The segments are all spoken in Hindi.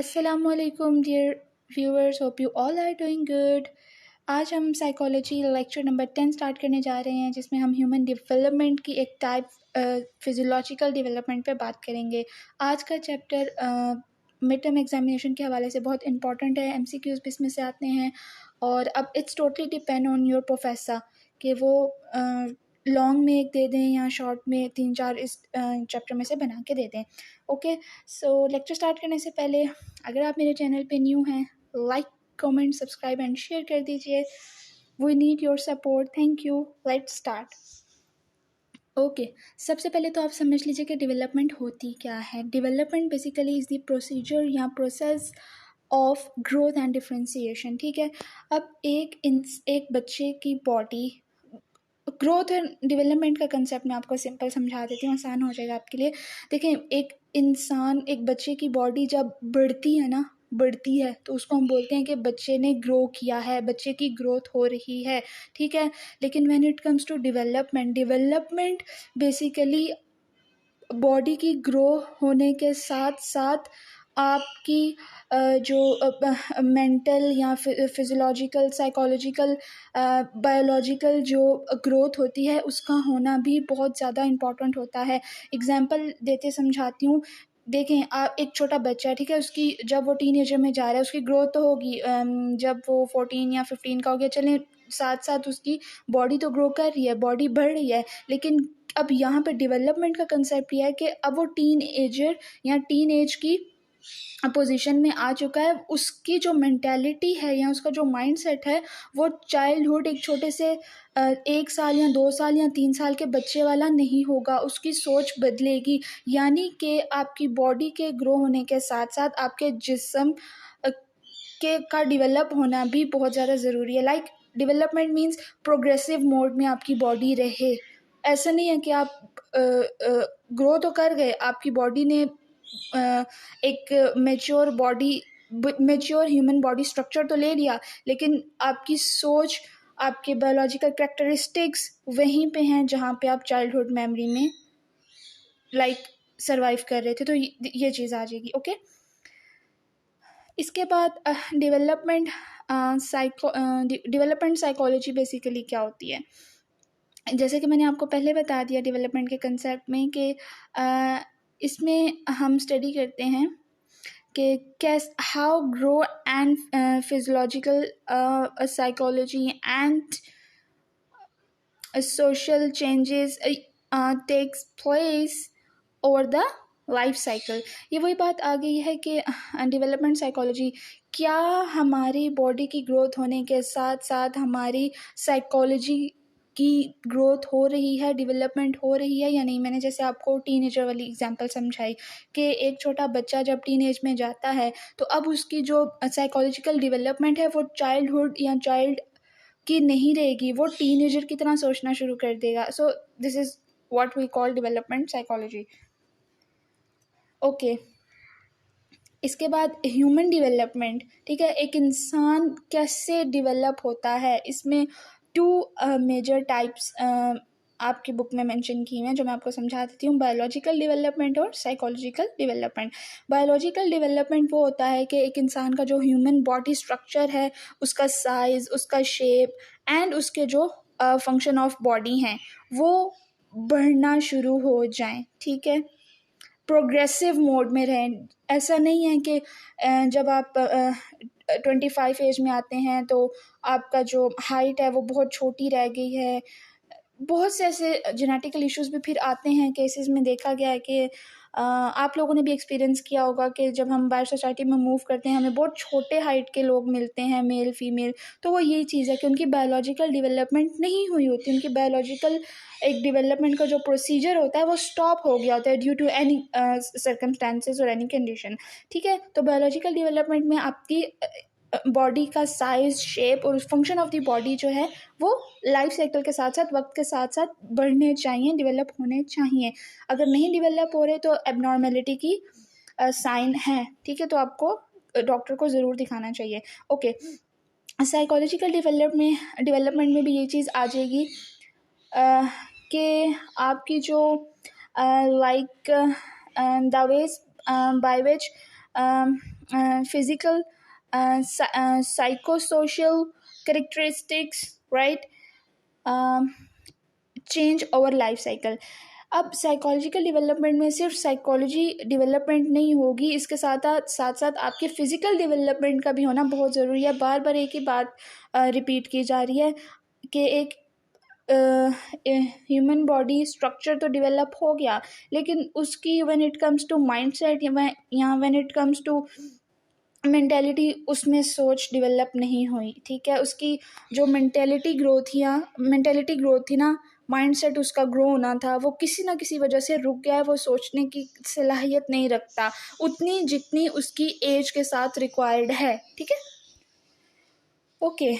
Assalamualaikum dear viewers, hope you all are doing good. आज हम साइकोलॉजी लेक्चर नंबर 10 स्टार्ट करने जा रहे हैं, जिसमें हम ह्यूमन डेवलपमेंट की एक टाइप फिजियोलॉजिकल डेवलपमेंट पे बात करेंगे। आज का चैप्टर मिड टर्म एग्जामिनेशन के हवाले से बहुत इंपॉर्टेंट है, एमसीक्यूज भी इसमें से आते हैं। और अब it's totally depend on your professor कि वो लॉन्ग में एक दे दें या शॉर्ट में 3-4 इस चैप्टर में से बना के दे दें। ओके, सो लेक्चर स्टार्ट करने से पहले अगर आप मेरे चैनल पे न्यू हैं, like comment subscribe and share कर दीजिए। We need your support, thank you. Let's start. Okay, सबसे पहले तो आप समझ लीजिए कि डेवलपमेंट होती क्या है। Development basically is the procedure या process of growth and differentiation. ठीक है, अब एक बच्चे की बॉडी, ग्रोथ एंड डेवलपमेंट का कंसेप्ट मैं आपको सिंपल समझा देती हूँ, आसान हो जाएगा आपके लिए। देखें, एक बच्चे की बॉडी जब बढ़ती है तो उसको हम बोलते हैं कि बच्चे ने ग्रो किया है, बच्चे की ग्रोथ हो रही है। ठीक है, लेकिन when it comes to development basically body की ग्रो होने के साथ साथ आपकी जो मेंटल या फिजियोलॉजिकल, साइकोलॉजिकल, बायोलॉजिकल जो ग्रोथ होती है उसका होना भी बहुत ज़्यादा इम्पॉर्टेंट होता है। एग्जांपल देते समझाती हूँ। देखें, आप एक छोटा बच्चा है, ठीक है, उसकी जब वो टीनेजर में जा रहा है उसकी ग्रोथ तो होगी। जब वो 14 या 15 का हो गया, चलें साथ साथ उसकी बॉडी तो ग्रो कर रही है, बॉडी बढ़ रही है। लेकिन अब यहाँ पे डेवलपमेंट का कंसेप्ट यह है कि अब वो टीन एजर या टीन एज की पोजीशन में आ चुका है। उसकी जो मेंटालिटी है या उसका जो माइंड सेट है वो चाइल्डहुड एक छोटे से 1 साल या 2 साल या 3 साल के बच्चे वाला नहीं होगा। उसकी सोच बदलेगी, यानी कि आपकी बॉडी के ग्रो होने के साथ साथ आपके जिस्म के का डेवलप होना भी बहुत ज़्यादा ज़रूरी है। Like development means progressive mode में आपकी बॉडी रहे। ऐसा नहीं है कि आप ग्रो तो कर गए, आपकी बॉडी ने एक मेच्योर ह्यूमन बॉडी स्ट्रक्चर तो ले लिया, लेकिन आपकी सोच, आपके बायोलॉजिकल कैरेक्टरिस्टिक्स वहीं पे हैं जहाँ पे आप चाइल्डहुड मेमोरी में सरवाइव कर रहे थे। तो ये चीज़ आ जाएगी। ओके, इसके बाद डेवलपमेंट साइकोलॉजी बेसिकली क्या होती है। जैसे कि मैंने आपको पहले बता दिया डेवलपमेंट के कंसेप्ट में कि इसमें हम स्टडी करते हैं कि how grow and physiological, psychology and social changes takes place over the life cycle. ये वही बात आ गई है कि डेवलपमेंट साइकोलॉजी क्या हमारी बॉडी की ग्रोथ होने के साथ साथ हमारी साइकोलॉजी की ग्रोथ हो रही है, डेवलपमेंट हो रही है या नहीं। मैंने जैसे आपको टीनेजर वाली एग्जांपल समझाई कि एक छोटा बच्चा जब टीनेज में जाता है तो अब उसकी जो साइकोलॉजिकल डेवलपमेंट है वो चाइल्डहुड या चाइल्ड की नहीं रहेगी, वो टीनेजर की तरह सोचना शुरू कर देगा। So this is what we call development psychology. Okay, इसके बाद ह्यूमन डेवलपमेंट। ठीक है, एक इंसान कैसे डेवलप होता है, इसमें 2 मेजर टाइप्स आपकी बुक में मेंशन की हैं जो मैं आपको समझा देती हूँ। बायोलॉजिकल डेवलपमेंट और साइकोलॉजिकल डेवलपमेंट। बायोलॉजिकल डेवलपमेंट वो होता है कि एक इंसान का जो ह्यूमन बॉडी स्ट्रक्चर है, उसका साइज, उसका शेप एंड उसके जो फंक्शन ऑफ बॉडी हैं वो बढ़ना शुरू हो जाएं। ठीक है, प्रोग्रेसिव मोड में रहें। ऐसा नहीं है कि जब आप 25 एज में आते हैं तो आपका जो हाइट है वो बहुत छोटी रह गई है। बहुत से ऐसे जेनेटिकल इश्यूज भी फिर आते हैं, केसेस में देखा गया है कि आप लोगों ने भी एक्सपीरियंस किया होगा कि जब हम बाहर सोसाइटी में मूव करते हैं हमें बहुत छोटे हाइट के लोग मिलते हैं, मेल फीमेल। तो वो यही चीज़ है कि उनकी बायोलॉजिकल डेवलपमेंट नहीं हुई होती, उनकी बायोलॉजिकल एक डेवलपमेंट का जो प्रोसीजर होता है वो स्टॉप हो गया होता है ड्यू टू एनी सर्कमस्टांसेस और एनी कंडीशन। ठीक है, तो बायोलॉजिकल डेवलपमेंट में आपकी बॉडी का साइज, शेप और फंक्शन ऑफ द बॉडी जो है वो लाइफ साइकिल के साथ साथ, वक्त के साथ साथ बढ़ने चाहिए, डेवलप होने चाहिए। अगर नहीं डेवलप हो रहे तो एबनॉर्मेलिटी की साइन है। ठीक है, तो आपको डॉक्टर को ज़रूर दिखाना चाहिए। ओके, साइकोलॉजिकल डेवलपमेंट में भी ये चीज़ आ जाएगी कि आपकी जो the ways by which physical, psychosocial characteristics, right, change over life cycle. अब साइकोलॉजिकल डेवलपमेंट में सिर्फ साइकोलॉजी डेवलपमेंट नहीं होगी, इसके साथ साथ साथ आपके फिजिकल डेवलपमेंट का भी होना बहुत ज़रूरी है। बार बार एक ही बात रिपीट की जा रही है कि एक ह्यूमन बॉडी स्ट्रक्चर तो डेवलप हो गया, लेकिन उसकी when it comes to mindset या when it comes to mentality, उसमें सोच डेवलप नहीं हुई। ठीक है, उसकी जो मेंटेलिटी ग्रोथ थी ना, माइंडसेट उसका ग्रो होना था, वो किसी ना किसी वजह से रुक गया है। वो सोचने की सलाहियत नहीं रखता उतनी जितनी उसकी एज के साथ रिक्वायर्ड है। ठीक है, ओके।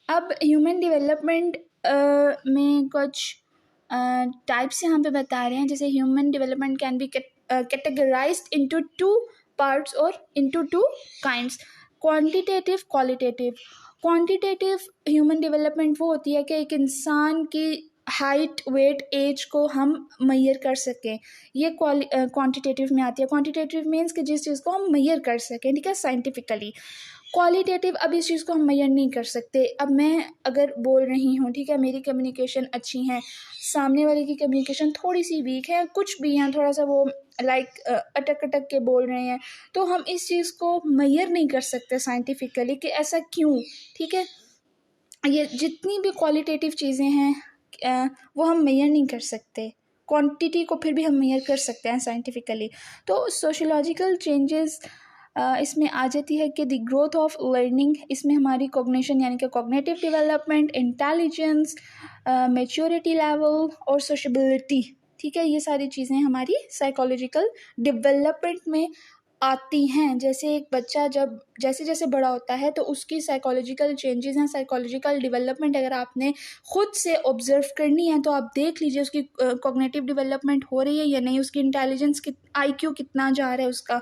अब ह्यूमन डेवलपमेंट में कुछ टाइप्स यहाँ पे बता रहे हैं। जैसे human development can be categorised into two parts और into two kinds, quantitative, qualitative. Quantitative human development वो होती है कि एक इंसान की हाइट, वेट, एज को हम मैयर कर सकें, ये क्वांटिटेटिव में आती है। क्वांटिटेटिव मीन्स कि जिस चीज़ को हम मैयर कर सकें, ठीक है, साइंटिफिकली। क्वालिटेटिव, अब इस चीज़ को हम मेजर नहीं कर सकते। अब मैं अगर बोल रही हूँ, ठीक है, मेरी कम्युनिकेशन अच्छी है, सामने वाले की कम्युनिकेशन थोड़ी सी वीक है, कुछ भी हैं, थोड़ा सा वो लाइक अटक अटक के बोल रहे हैं, तो हम इस चीज़ को मेजर नहीं कर सकते साइंटिफिकली कि ऐसा क्यों। ठीक है, ये जितनी भी क्वालिटेटिव चीज़ें हैं वो हम मेजर नहीं कर सकते। क्वांटिटी को फिर भी हम मेजर कर सकते हैं साइंटिफिकली। तो सोशोलॉजिकल चेंजेस इसमें आ जाती है कि द ग्रोथ ऑफ लर्निंग, इसमें हमारी कॉग्निशन यानी कि cognitive development, intelligence, maturity level और सोशबिलिटी। ठीक है, ये सारी चीज़ें हमारी साइकोलॉजिकल डेवलपमेंट में आती हैं। जैसे एक बच्चा जब जैसे जैसे बड़ा होता है तो उसकी साइकोलॉजिकल चेंजेस हैं, साइकोलॉजिकल डेवलपमेंट अगर आपने खुद से ऑब्जर्व करनी है तो आप देख लीजिए उसकी कॉग्निटिव डेवलपमेंट हो रही है या नहीं, उसकी इंटेलिजेंस IQ कितना जा रहा है, उसका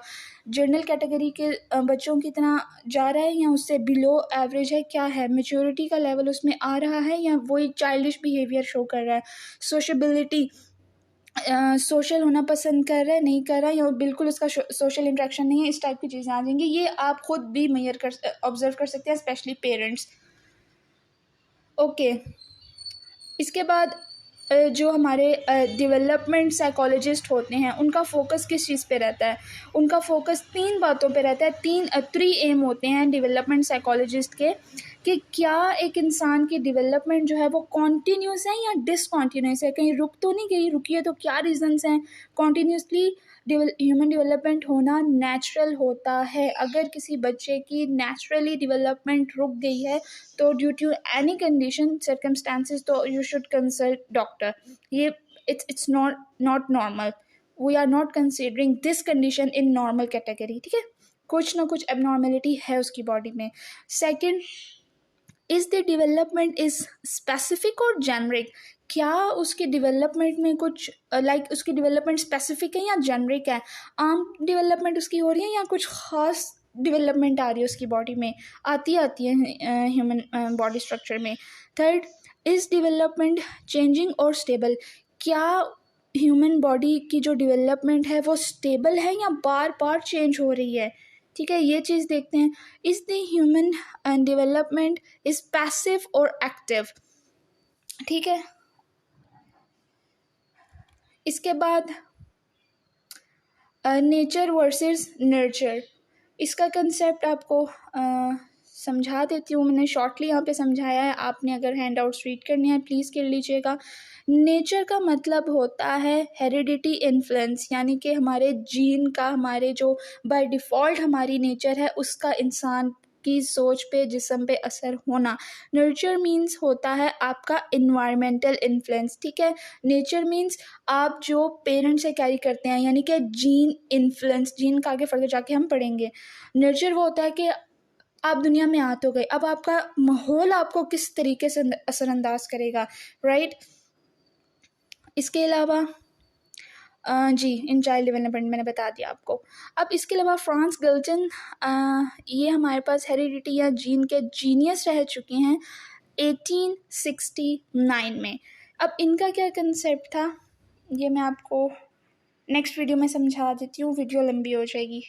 जनरल कैटेगरी के बच्चों की तरह जा रहा है या उससे बिलो एवरेज है, क्या है, मेच्योरिटी का लेवल उसमें आ रहा है या वही चाइल्डिश बिहेवियर शो कर रहा है। सोशबिलिटी, सोशल होना पसंद कर रहा है, नहीं कर रहा है, या बिल्कुल उसका सोशल इंटरेक्शन नहीं है, इस टाइप की चीज़ें आ जाएंगी। ये आप खुद भी मेजर कर ऑब्जर्व कर सकते हैं, स्पेशली पेरेंट्स। ओके, इसके बाद जो हमारे डेवलपमेंट साइकोलॉजिस्ट होते हैं उनका फोकस किस चीज़ पे रहता है? उनका फोकस 3 बातों पे रहता है। 3 एम होते हैं डेवलपमेंट साइकोलॉजिस्ट के, कि क्या एक इंसान की डेवलपमेंट जो है वो कॉन्टीन्यूस है या डिसकॉन्टीन्यूस है, कहीं रुक तो नहीं गई, रुकी है तो क्या रीजंस हैं। कॉन्टीन्यूसली ह्यूमन डेवलपमेंट होना नेचुरल होता है। अगर किसी बच्चे की नेचुरली डेवलपमेंट रुक गई है तो due to any condition, circumstances, तो यू शुड कंसल्ट डॉक्टर। ये it's not normal, we are not considering this condition in normal category. ठीक है, कुछ ना कुछ एबनॉर्मेलिटी है उसकी बॉडी में। Second, is the development is specific और जेनरिक, क्या उसके डेवलपमेंट में कुछ लाइक उसकी डेवलपमेंट स्पेसिफिक है या जेनरिक है, आम डेवलपमेंट उसकी हो रही है या कुछ खास डेवलपमेंट आ रही है उसकी बॉडी में, आती है ह्यूमन बॉडी स्ट्रक्चर में। थर्ड, इज डेवलपमेंट चेंजिंग और स्टेबल, क्या ह्यूमन बॉडी की जो डेवलपमेंट है वो स्टेबल है या बार बार चेंज हो रही है। ठीक है, ये चीज़ देखते हैं। Is the human development is passive और एक्टिव। ठीक है, इसके बाद नेचर वर्सेस नर्चर, इसका कंसेप्ट आपको समझा देती हूँ। मैंने शॉर्टली यहाँ पे समझाया है, आपने अगर हैंड आउट्स रीड करनी है प्लीज़ कर लीजिएगा। नेचर का मतलब होता है हेरिडिटी इन्फ्लुएंस, यानी कि हमारे जीन का, हमारे जो बाय डिफ़ॉल्ट हमारी नेचर है उसका इंसान की सोच पे, जिस्म पे असर होना। नर्चर मीन्स होता है आपका इन्वायरमेंटल इन्फ्लुएंस। ठीक है, नेचर मीन्स आप जो पेरेंट्स से कैरी करते हैं, यानी कि जीन इन्फ्लुएंस, जीन का आगे फर्दर जाके हम पढ़ेंगे। नर्चर वो होता है कि आप दुनिया में आ तो गए, अब आपका माहौल आपको किस तरीके से असरअंदाज करेगा, राइट। इसके अलावा जी, इन चाइल्ड डेवलपमेंट मैंने बता दिया आपको। अब इसके अलावा फ्रांस गल्टन, ये हमारे पास हेरिडिटी या जीन के जीनियस रह चुके हैं 1869 में। अब इनका क्या कंसेप्ट था ये मैं आपको नेक्स्ट वीडियो में समझा देती हूँ, वीडियो लंबी हो जाएगी।